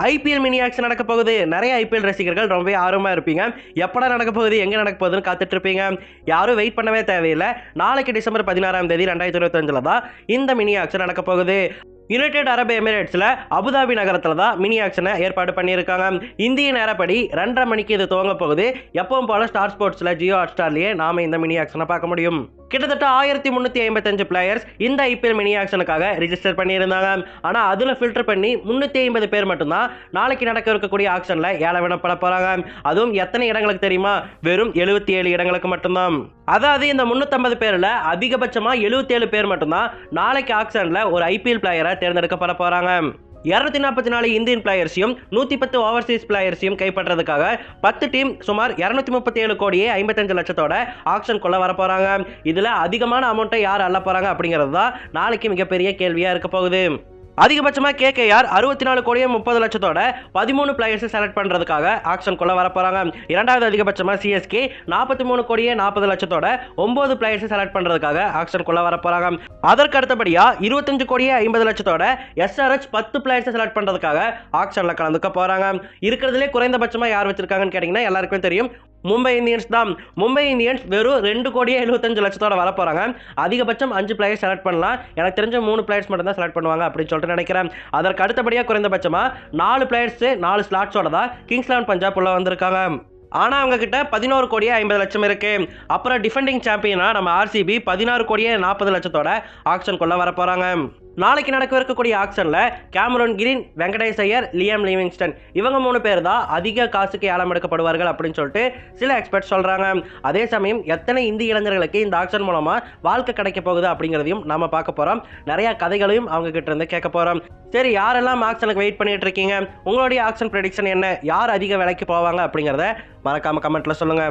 IPL mini action நடக்க போகுது. நிறைய ஐபிஎல் ரசிகர்கள் ரொம்ப ஆர்வமா இருப்பீங்க. எப்படா நடக்க போகுது, எங்க நடக்க போகுதுன்னு காத்துட்டு இருப்பீங்க. யாரும் வெயிட் பண்ணவே தேவையில்லை. நாளைக்கு டிசம்பர் 16ஆம் தேதி 2025 தான் இந்த மினி ஆக்ஷன் நடக்க போகுது. யுனைடெட் அரபு எமிரேட்ஸ்ல அபுதாபி நகரத்துல தான் மினி ஆக்ஷனை ஏற்பாடு பண்ணியிருக்காங்க. இந்திய நேரப்படி 2:30 மணிக்கு இது துவங்க போகுது. எப்பவும் போல ஸ்டார் ஸ்போர்ட்ஸ்ல ஜியோ ஹாட்ஸ்டார்லயே நாம இந்த மினி ஆக்ஷனை பார்க்க முடியும். கிட்டத்தட்ட 1355 பிளேயர்ஸ் இந்த ஐபிஎல் மினி ஆக்ஷனுக்காக ரிஜிஸ்டர் பண்ணியிருந்தாங்க. ஆனா அதுல ஃபில்டர் பண்ணி 350 பேர் மட்டும்தான் நாளைக்கு நடக்க இருக்கக்கூடிய ஆக்ஷன்ல ஏலம் விடப்பட போறாங்க. அதுவும் எத்தனை இடங்களுக்கு தெரியுமா? வெறும் 77 இடங்களுக்கு மட்டும்தான். அதாவது இந்த 350 பேர்ல அதிகபட்சமா 77 பேர் மட்டும்தான் நாளைக்கு ஆக்ஷன்ல ஒரு ஐபிஎல் பிளேயரை தேர்ந்தெடுக்கப்பட போறாங்க. 244 இந்தியன் பிளேயர்ஸையும் 110 ஓவர்சீஸ் பிளேயர்ஸையும் கைப்பற்றதுக்காக 10 டீம் சுமார் 237 கோடியே 55 லட்சத்தோட ஆக்ஷன் கொள்ள வர போறாங்க. இதுல அதிகமான அமௌண்ட்டை யார் அள்ள போறாங்க அப்படிங்கிறது தான் நாளைக்கு மிகப்பெரிய கேள்வியா இருக்க போகுது. அதிகபட்சமா கேகேஆர் 64 கோடியே 30 லட்சத்தோட 13 பிளேயர்ஸ் செலக்ட் பண்றதுக்காக ஆக்ஷன் கொள்ள வர போறாங்க. இரண்டாவது அதிகபட்சமா சிஎஸ்கே 43 கோடியே 40 லட்சத்தோட 9 பிளேயர்ஸ் செலக்ட் பண்றதுக்காக ஆக்ஷன் கொள்ள வர போறாங்க. அதற்கு அடுத்தபடியா 25 கோடியே 50 லட்சத்தோட எஸ்ஆர்எச் 10 பிளேயர்ஸ் செலக்ட் பண்றதுக்காக ஆக்ஷன்ல கலந்துக்க போறாங்க. இருக்கிறதுலே குறைந்தபட்சமா யார் வச்சிருக்காங்கன்னு கேட்டீங்கன்னா எல்லாருக்கும் தெரியும், மும்பை இந்தியன்ஸ் தான். மும்பை இந்தியன்ஸ் வெறும் 2 கோடியே 75 லட்சத்தோட வர போறாங்க. அதிகபட்சம் 5 பிளேயர்ஸ் செலக்ட் பண்ணலாம். எனக்கு தெரிஞ்ச 3 பிளேயர்ஸ் மட்டும் தான் செலக்ட் பண்ணுவாங்க அப்படின்னு சொல்லிட்டு நினைக்கிறேன். அதற்கு அடுத்தபடியா குறைந்தபட்சமா 4 பிளேயர்ஸ் 4 ஸ்லாட்ஸோட தான் கிங்ஸ் 11 பஞ்சாப் உள்ள வந்திருக்காங்க. ஆனா அவங்க கிட்ட 11 கோடியே 50 லட்சம் இருக்கு. அப்புறம் டிஃபெண்டிங் சாம்பியனா நம்ம ஆர்சிபி 16 கோடியே 40 லட்சத்தோட ஆக்ஷன் கொள்ள வர போறாங்க. நாளைக்கு நடக்க இருக்கக்கூடிய ஆக்ஷன்ல Cameron Green, Venkatesh Iyer, Liam Livingstone இவங்க 3 பேர் தான் அதிக காசுக்கு ஏலம் எடுக்கப்படுவார்கள் அப்படின்னு சொல்லிட்டு சில எக்ஸ்பர்ட்ஸ் சொல்றாங்க. அதே சமயம் எத்தனை இந்திய இளைஞர்களுக்கு இந்த ஆக்ஷன் மூலமா வாழ்க்கை கிடைக்க போகுது அப்படிங்கிறதையும் நம்ம பார்க்க போறோம். நிறைய கதைகளையும் அவங்க கிட்ட இருந்து கேட்க போறோம். சரி, யாரெல்லாம் ஆக்ஷனுக்கு வெயிட் பண்ணிட்டு இருக்கீங்க? உங்களுடைய ஆக்ஷன் ப்ரெடிக்ஷன் என்ன? யார் அதிக விலைக்கு போவாங்க அப்படிங்கிறத மறக்காம கமெண்ட்ல சொல்லுங்க.